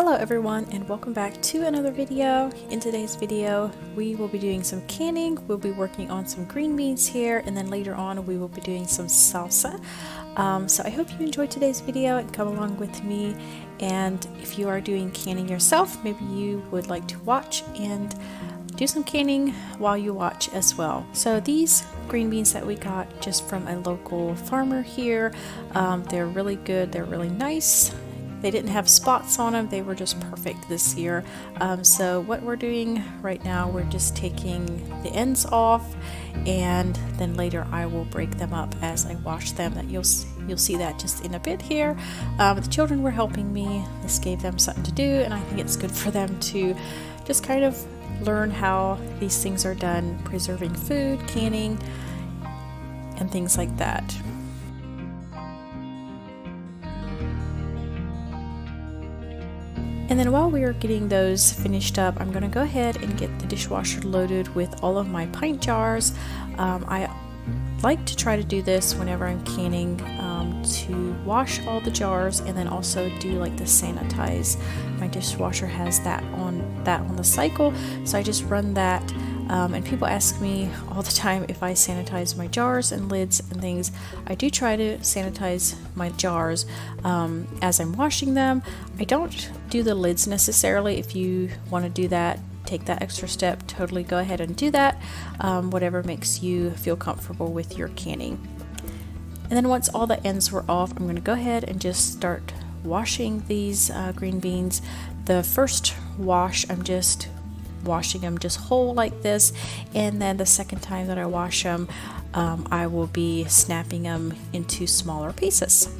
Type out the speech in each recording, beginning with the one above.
Hello everyone and welcome back to another video. In today's video we will be doing some canning. We'll be working on some green beans here, and then later on we will be doing some salsa. So I hope you enjoyed today's video and come along with me, and if you are doing canning yourself, maybe you would like to watch and do some canning while you watch as well. So these green beans that we got just from a local farmer here, they're really good, they're really nice. They didn't have spots on them, they were just perfect this year. So what we're doing right now, we're just taking the ends off, and then later I will break them up as I wash them. That you'll see that just in a bit here. The children were helping me. This gave them something to do, and I think it's good for them to just kind of learn how these things are done, preserving food, canning, and things like that. And then while we are getting those finished up, I'm going to go ahead and get the dishwasher loaded with all of my pint jars. I like to try to do this whenever I'm canning, to wash all the jars and then also do like the sanitize. My dishwasher has that on the cycle, so I just run that. And people ask me all the time if I sanitize my jars and lids and things. I do try to sanitize my jars as I'm washing them. I don't do the lids necessarily. If you want to do that, take that extra step, totally go ahead and do that. Whatever makes you feel comfortable with your canning. And then once all the ends were off, I'm going to go ahead and just start washing these green beans. The first wash, I'm just washing them just whole like this, and then the second time that I wash them, I will be snapping them into smaller pieces.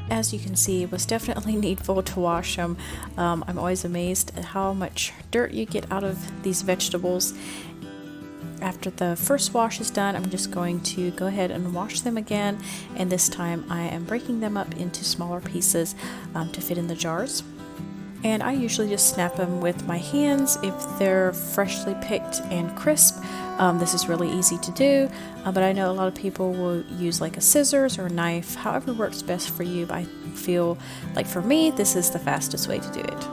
As you can see, it was definitely needful to wash them. I'm always amazed at how much dirt you get out of these vegetables. After the first wash is done, I'm just going to go ahead and wash them again, and this time I am breaking them up into smaller pieces to fit in the jars. And I usually just snap them with my hands if they're freshly picked and crisp. This is really easy to do, but I know a lot of people will use like a scissors or a knife, however works best for you. But I feel like for me, this is the fastest way to do it.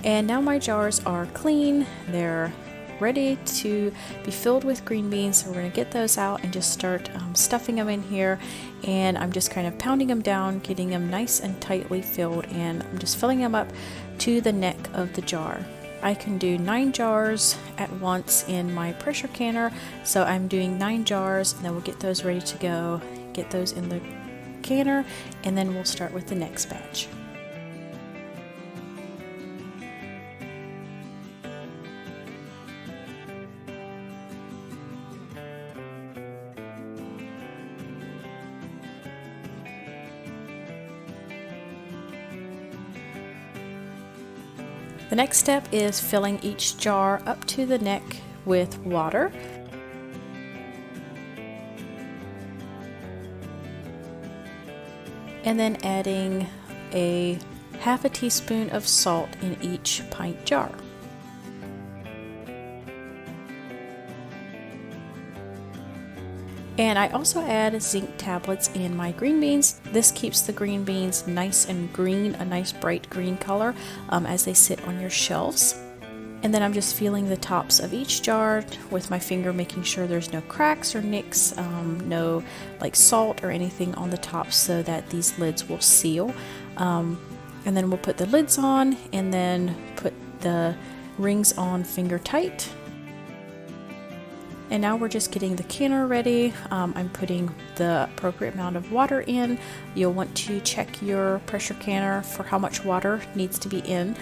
And now my jars are clean, they're ready to be filled with green beans, so we're going to get those out and just start stuffing them in here. And I'm just kind of pounding them down, getting them nice and tightly filled, and I'm just filling them up to the neck of the jar. I can do 9 jars at once in my pressure canner, so I'm doing 9 jars, and then we'll get those ready to go, get those in the canner, and then we'll start with the next batch. The next step is filling each jar up to the neck with water. And then adding a half a teaspoon of salt in each pint jar. And I also add zinc tablets in my green beans. This keeps the green beans nice and green, a nice bright green color as they sit on your shelves. And then I'm just feeling the tops of each jar with my finger, making sure there's no cracks or nicks, no like salt or anything on the top, so that these lids will seal. And then we'll put the lids on and then put the rings on finger tight. And now we're just getting the canner ready. I'm putting the appropriate amount of water in. You'll want to check your pressure canner for how much water needs to be in.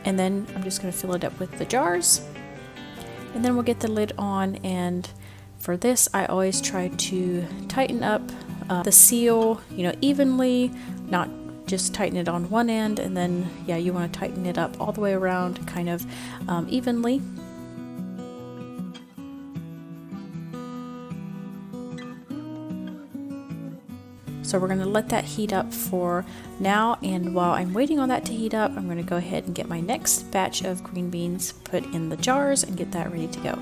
And then I'm just going to fill it up with the jars. And then we'll get the lid on, and for this I always try to tighten up the seal, evenly, not just tighten it on one end, and then you want to tighten it up all the way around kind of evenly. So we're going to let that heat up for now, and while I'm waiting on that to heat up, I'm going to go ahead and get my next batch of green beans put in the jars and get that ready to go.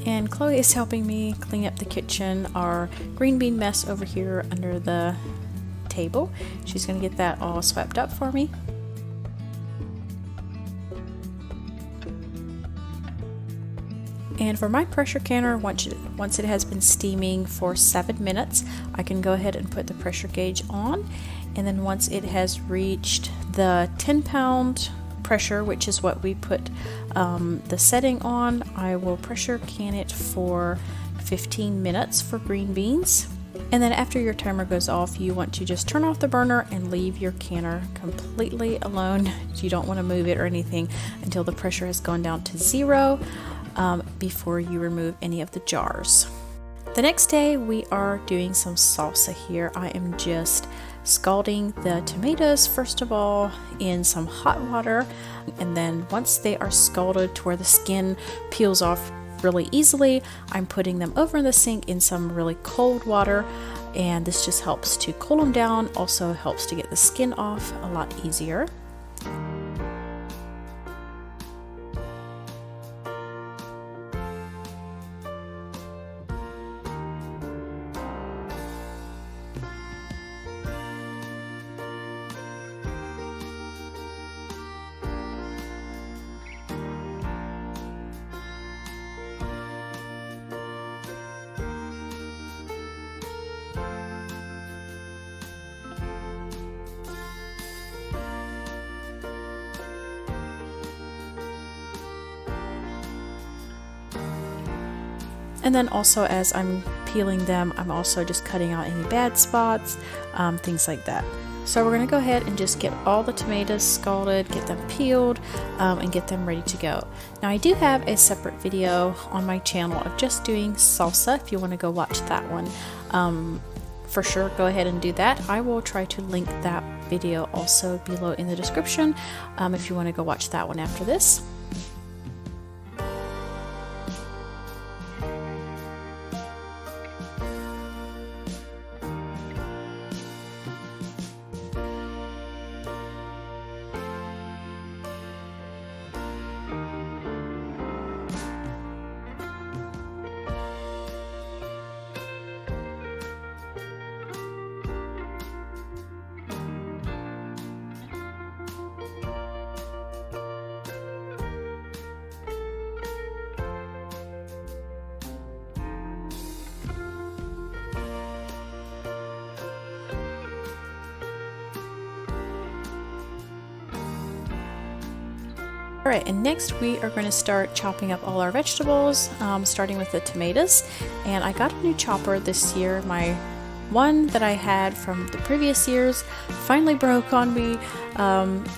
And Chloe is helping me clean up the kitchen, our green bean mess over here under the table. She's going to get that all swept up for me. And for my pressure canner, once it has been steaming for 7 minutes, I can go ahead and put the pressure gauge on. And then once it has reached the 10-pound pressure, which is what we put the setting on, I will pressure can it for 15 minutes for green beans. And then after your timer goes off, you want to just turn off the burner and leave your canner completely alone. You don't want to move it or anything until the pressure has gone down to 0 before you remove any of the jars. The next day we are doing some salsa here. I am just scalding the tomatoes first of all in some hot water, and then once they are scalded to where the skin peels off really easily, I'm putting them over in the sink in some really cold water, and this just helps to cool them down, also helps to get the skin off a lot easier. And then also as I'm peeling them, I'm also just cutting out any bad spots, things like that. So we're going to go ahead and just get all the tomatoes scalded, get them peeled, and get them ready to go. Now I do have a separate video on my channel of just doing salsa. If you want to go watch that one, for sure go ahead and do that. I will try to link that video also below in the description if you want to go watch that one after this. Alright, and next we are going to start chopping up all our vegetables, starting with the tomatoes. And I got a new chopper this year. My one that I had from the previous years finally broke on me,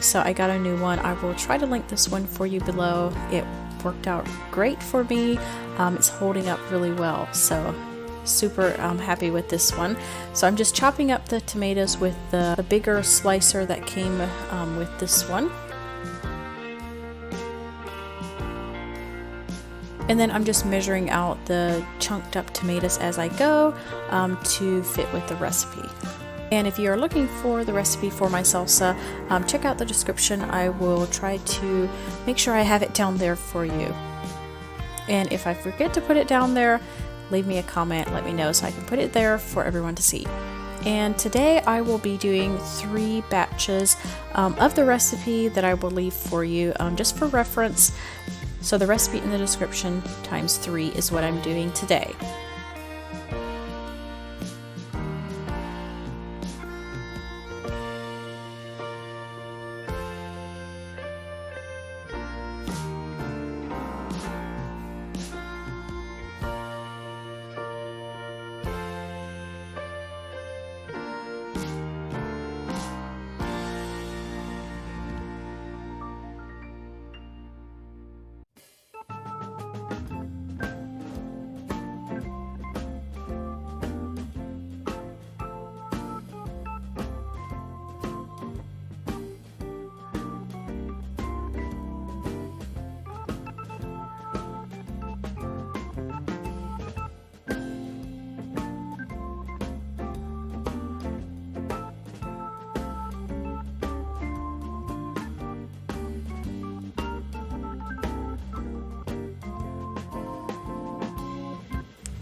so I got a new one. I will try to link this one for you below. It worked out great for me. It's holding up really well, so super happy with this one. So I'm just chopping up the tomatoes with the bigger slicer that came with this one. And then I'm just measuring out the chunked up tomatoes as I go to fit with the recipe. And if you're looking for the recipe for my salsa, check out the description. I will try to make sure I have it down there for you. And if I forget to put it down there, leave me a comment, let me know so I can put it there for everyone to see. And today I will be doing 3 batches of the recipe that I will leave for you just for reference. So the recipe in the description times 3 is what I'm doing today.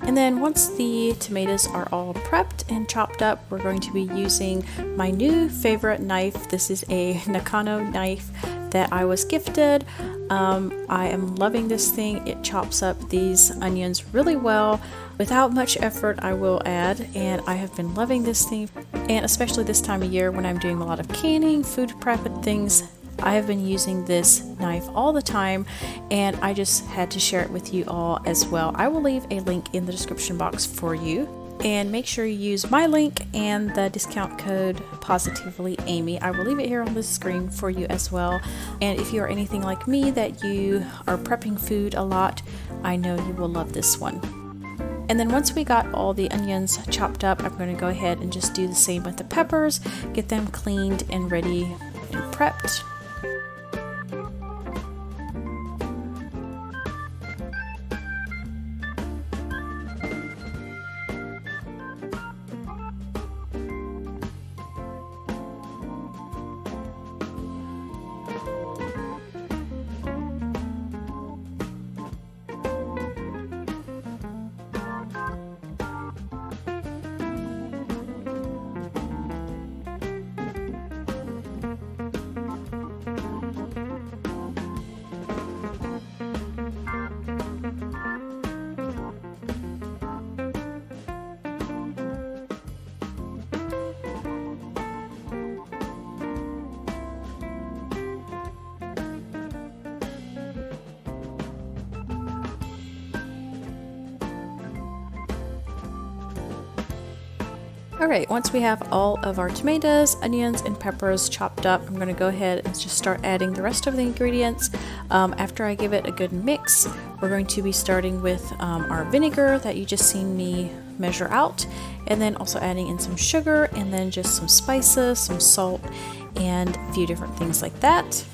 And then once the tomatoes are all prepped and chopped up, we're going to be using my new favorite knife. This is a Nakano knife that I was gifted. I am loving this thing. It chops up these onions really well without much effort, I will add, and I have been loving this thing. And especially this time of year when I'm doing a lot of canning, food prep and things, I have been using this knife all the time, and I just had to share it with you all as well. I will leave a link in the description box for you, and make sure you use my link and the discount code Positively Amy. I will leave it here on the screen for you as well. And if you are anything like me, that you are prepping food a lot, I know you will love this one. And then once we got all the onions chopped up, I'm going to go ahead and just do the same with the peppers, get them cleaned and ready and prepped. Alright, once we have all of our tomatoes, onions, and peppers chopped up, I'm going to go ahead and just start adding the rest of the ingredients. After I give it a good mix, we're going to be starting with our vinegar that you just seen me measure out, and then also adding in some sugar, and then just some spices, some salt, and a few different things like that.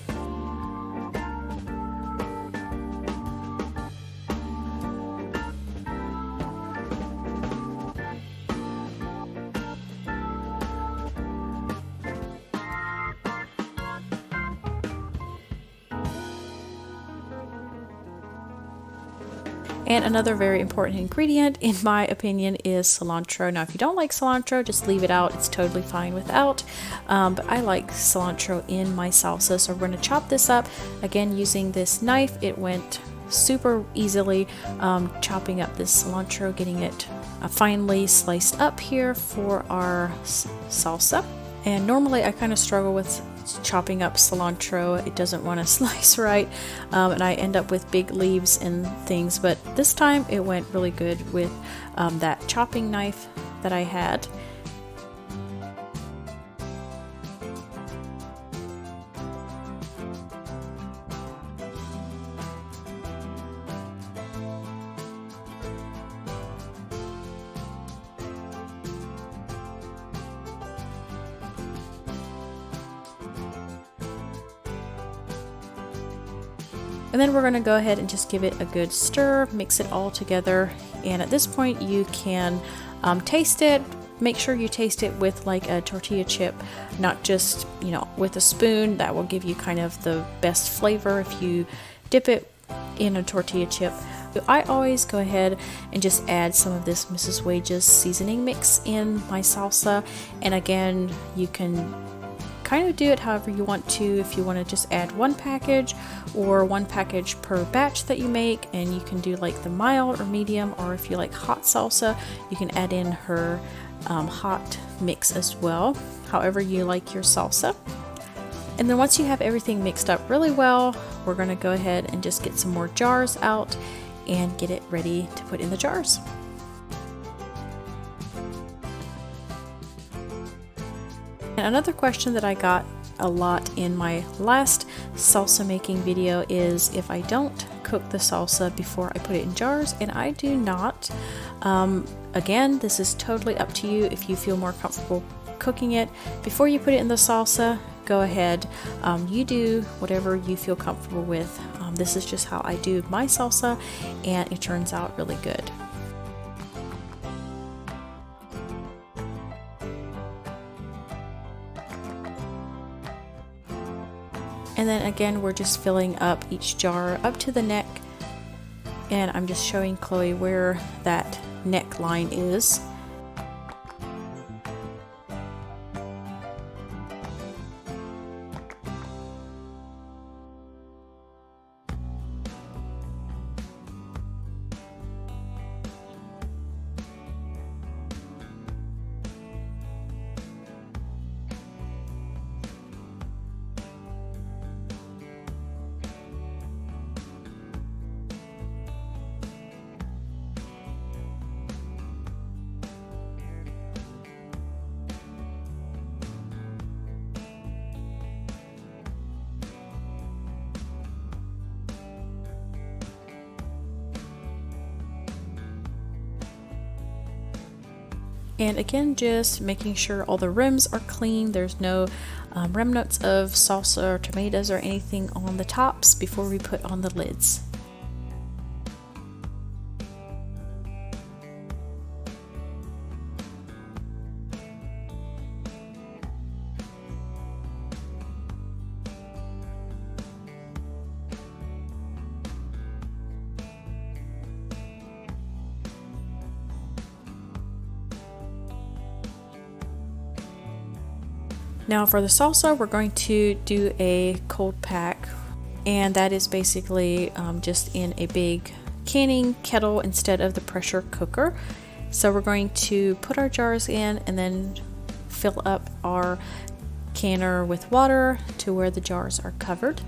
And another very important ingredient, in my opinion, is cilantro. Now, if you don't like cilantro, just leave it out. It's totally fine without. But I like cilantro in my salsa, so we're going to chop this up. Again, using this knife, it went super easily, chopping up this cilantro, getting it finely sliced up here for our salsa. And normally I kind of struggle with chopping up cilantro, it doesn't want to slice right, and I end up with big leaves and things, but this time it went really good with that chopping knife that I had. And then we're going to go ahead and just give it a good stir, mix it all together, and at this point you can taste it. Make sure you taste it with like a tortilla chip, not just, you know, with a spoon. That will give you kind of the best flavor if you dip it in a tortilla chip. I always go ahead and just add some of this Mrs. Wage's seasoning mix in my salsa, and again, you can kind of do it however you want to. If you want to just add one package or one package per batch that you make, and you can do like the mild or medium, or if you like hot salsa, you can add in her hot mix as well, however you like your salsa. And then once you have everything mixed up really well, we're going to go ahead and just get some more jars out and get it ready to put in the jars. And another question that I got a lot in my last salsa making video is if I don't cook the salsa before I put it in jars, and I do not. Again, this is totally up to you. If you feel more comfortable cooking it before you put it in the salsa, go ahead. You do whatever you feel comfortable with. This is just how I do my salsa, and it turns out really good. And then again, we're just filling up each jar up to the neck, and I'm just showing Chloe where that neckline is. And again, just making sure all the rims are clean. There's no remnants of salsa or tomatoes or anything on the tops before we put on the lids. Now for the salsa, we're going to do a cold pack, and that is basically just in a big canning kettle instead of the pressure cooker. So we're going to put our jars in and then fill up our canner with water to where the jars are covered.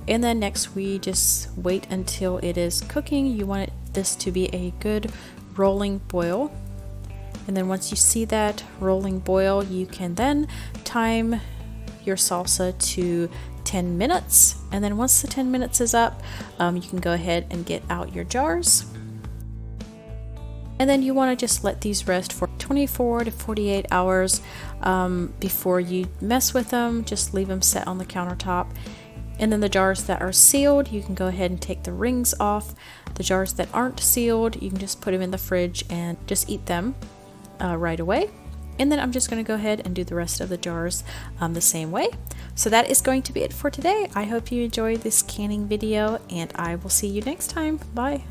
And then next we just wait until it is cooking. You want this to be a good rolling boil. And then once you see that rolling boil, you can then time your salsa to 10 minutes. And then once the 10 minutes is up, you can go ahead and get out your jars. And then you want to just let these rest for 24 to 48 hours before you mess with them. Just leave them set on the countertop. And then the jars that are sealed, you can go ahead and take the rings off. The jars that aren't sealed, you can just put them in the fridge and just eat them right away. And then I'm just going to go ahead and do the rest of the jars the same way. So that is going to be it for today. I hope you enjoyed this canning video, and I will see you next time. Bye.